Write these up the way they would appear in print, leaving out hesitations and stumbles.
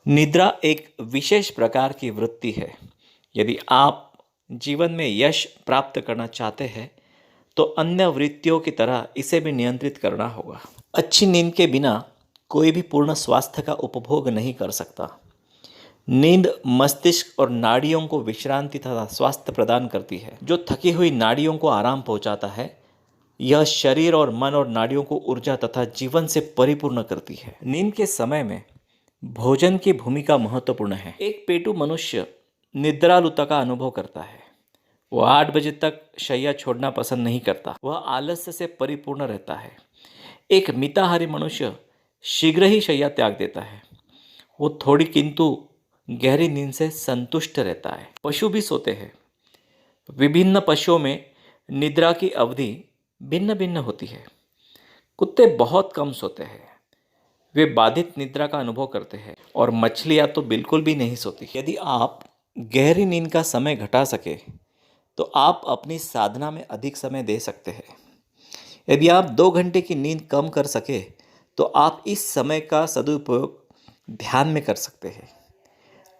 निद्रा एक विशेष प्रकार की वृत्ति है। यदि आप जीवन में यश प्राप्त करना चाहते हैं, तो अन्य वृत्तियों की तरह इसे भी नियंत्रित करना होगा। अच्छी नींद के बिना कोई भी पूर्ण स्वास्थ्य का उपभोग नहीं कर सकता। नींद मस्तिष्क और नाड़ियों को विश्रांति तथा स्वास्थ्य प्रदान करती है। जो थकी हुई नाड़ियों को आराम पहुंचाता है, यह शरीर और मन और नाड़ियों को ऊर्जा तथा जीवन से परिपूर्ण करती है। नींद के समय में भोजन की भूमिका महत्वपूर्ण है। एक पेटू मनुष्य निद्रालुता का अनुभव करता है। वह 8 बजे तक शैया छोड़ना पसंद नहीं करता। वह आलस्य से परिपूर्ण रहता है। एक मिताहारी मनुष्य शीघ्र ही शैया त्याग देता है। वो थोड़ी किंतु गहरी नींद से संतुष्ट रहता है। पशु भी सोते हैं। विभिन्न पशुओं में निद्रा की अवधि भिन्न भिन्न होती है। कुत्ते बहुत कम सोते हैं। वे बाधित निद्रा का अनुभव करते हैं और मछलियाँ तो बिल्कुल भी नहीं सोती। यदि आप गहरी नींद का समय घटा सके, तो आप अपनी साधना में अधिक समय दे सकते हैं। यदि आप 2 घंटे की नींद कम कर सके, तो आप इस समय का सदुपयोग ध्यान में कर सकते हैं।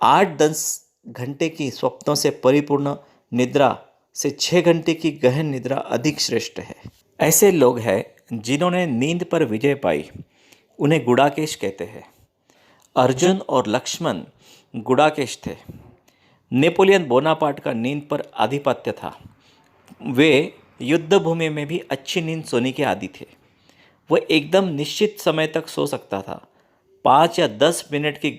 8-10 घंटे की स्वप्नों से परिपूर्ण निद्रा से 6 घंटे की गहन निद्रा अधिक श्रेष्ठ है। ऐसे लोग हैं जिन्होंने नींद पर विजय पाई, उन्हें गुड़ाकेश कहते हैं। अर्जुन और लक्ष्मण गुड़ाकेश थे। नेपोलियन बोनापार्ट का नींद पर आधिपत्य था। वे युद्ध भूमि में भी अच्छी नींद सोने के आदी थे। वह एकदम निश्चित समय तक सो सकता था। 5 या 10 मिनट की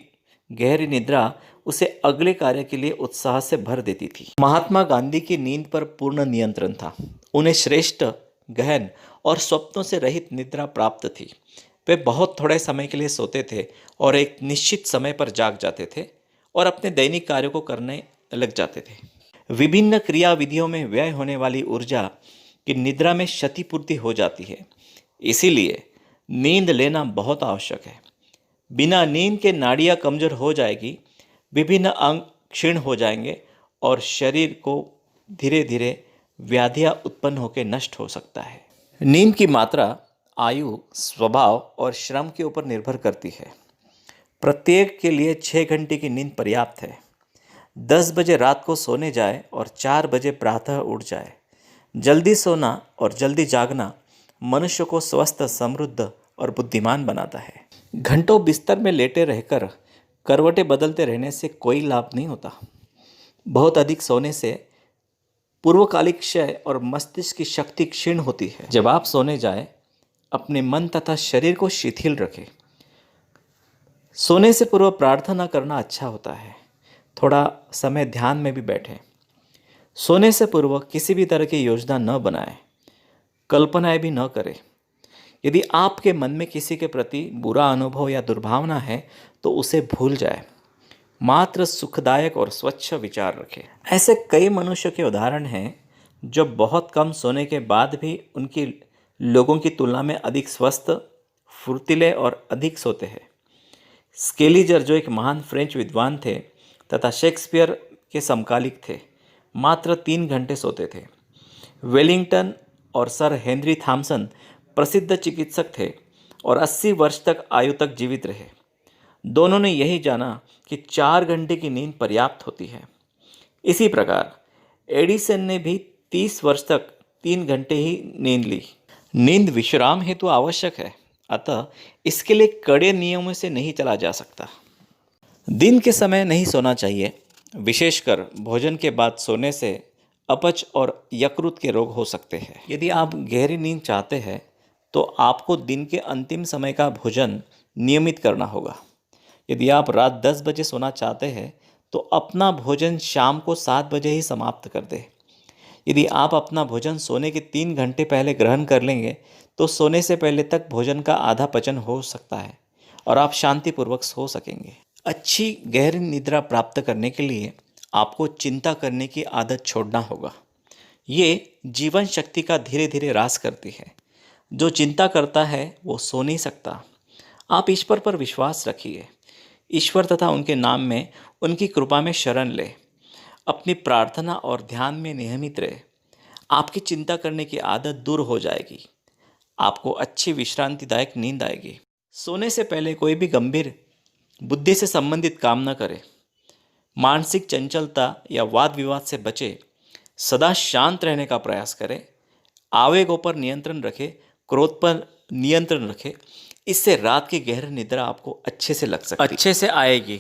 गहरी निद्रा उसे अगले कार्य के लिए उत्साह से भर देती थी। महात्मा गांधी की नींद पर पूर्ण नियंत्रण था। उन्हें श्रेष्ठ, गहन और स्वप्नों से रहित निद्रा प्राप्त थी। वे बहुत थोड़े समय के लिए सोते थे और एक निश्चित समय पर जाग जाते थे और अपने दैनिक कार्यों को करने लग जाते थे। विभिन्न क्रिया विधियों में व्यय होने वाली ऊर्जा की निद्रा में क्षतिपूर्ति हो जाती है। इसीलिए नींद लेना बहुत आवश्यक है। बिना नींद के नाड़ियाँ कमजोर हो जाएगी, विभिन्न अंग क्षीण हो जाएंगे और शरीर को धीरे धीरे व्याधियाँ उत्पन्न होकर नष्ट हो सकता है। नींद की मात्रा आयु, स्वभाव और श्रम के ऊपर निर्भर करती है। प्रत्येक के लिए 6 घंटे की नींद पर्याप्त है। 10 बजे रात को सोने जाए और 4 बजे प्रातः उठ जाए। जल्दी सोना और जल्दी जागना मनुष्य को स्वस्थ, समृद्ध और बुद्धिमान बनाता है। घंटों बिस्तर में लेटे रहकर करवटें बदलते रहने से कोई लाभ नहीं होता। बहुत अधिक सोने से पूर्वकालिक क्षय और मस्तिष्क की शक्ति क्षीण होती है। जब आप सोने जाए, अपने मन तथा शरीर को शिथिल रखें। सोने से पूर्व प्रार्थना करना अच्छा होता है। थोड़ा समय ध्यान में भी बैठें। सोने से पूर्व किसी भी तरह की योजना न बनाएं, कल्पनाएं भी न करें। यदि आपके मन में किसी के प्रति बुरा अनुभव या दुर्भावना है, तो उसे भूल जाए। मात्र सुखदायक और स्वच्छ विचार रखें। ऐसे कई मनुष्य के उदाहरण हैं जो बहुत कम सोने के बाद भी उनकी लोगों की तुलना में अधिक स्वस्थ, फुर्तीले और अधिक सोते हैं। स्केलिजर, जो एक महान फ्रेंच विद्वान थे तथा शेक्सपियर के समकालिक थे, मात्र 3 घंटे सोते थे। वेलिंगटन और सर हेनरी थॉमसन प्रसिद्ध चिकित्सक थे और 80 वर्ष तक आयु तक जीवित रहे। दोनों ने यही जाना कि 4 घंटे की नींद पर्याप्त होती है। इसी प्रकार एडिसन ने भी 30 वर्ष तक 3 घंटे ही नींद ली। नींद विश्राम हेतु आवश्यक है, अतः इसके लिए कड़े नियमों से नहीं चला जा सकता। दिन के समय नहीं सोना चाहिए। विशेषकर भोजन के बाद सोने से अपच और यकृत के रोग हो सकते हैं। यदि आप गहरी नींद चाहते हैं, तो आपको दिन के अंतिम समय का भोजन नियमित करना होगा। यदि आप रात 10 बजे सोना चाहते हैं, तो अपना भोजन शाम को 7 बजे ही समाप्त कर दें। यदि आप अपना भोजन सोने के 3 घंटे पहले ग्रहण कर लेंगे, तो सोने से पहले तक भोजन का आधा पचन हो सकता है और आप शांतिपूर्वक सो सकेंगे। अच्छी गहरी निद्रा प्राप्त करने के लिए आपको चिंता करने की आदत छोड़ना होगा। ये जीवन शक्ति का धीरे धीरे ह्रास करती है। जो चिंता करता है वो सो नहीं सकता। आप ईश्वर पर विश्वास रखिए। ईश्वर तथा उनके नाम में, उनकी कृपा में शरण ले। अपनी प्रार्थना और ध्यान में नियमित रहे। आपकी चिंता करने की आदत दूर हो जाएगी। आपको अच्छी विश्रांतिदायक नींद आएगी। सोने से पहले कोई भी गंभीर बुद्धि से संबंधित काम न करें, मानसिक चंचलता या वाद विवाद से बचे, सदा शांत रहने का प्रयास करें, आवेगों पर नियंत्रण रखें, क्रोध पर नियंत्रण रखें। इससे रात की गहरी निद्रा आपको अच्छे से आएगी।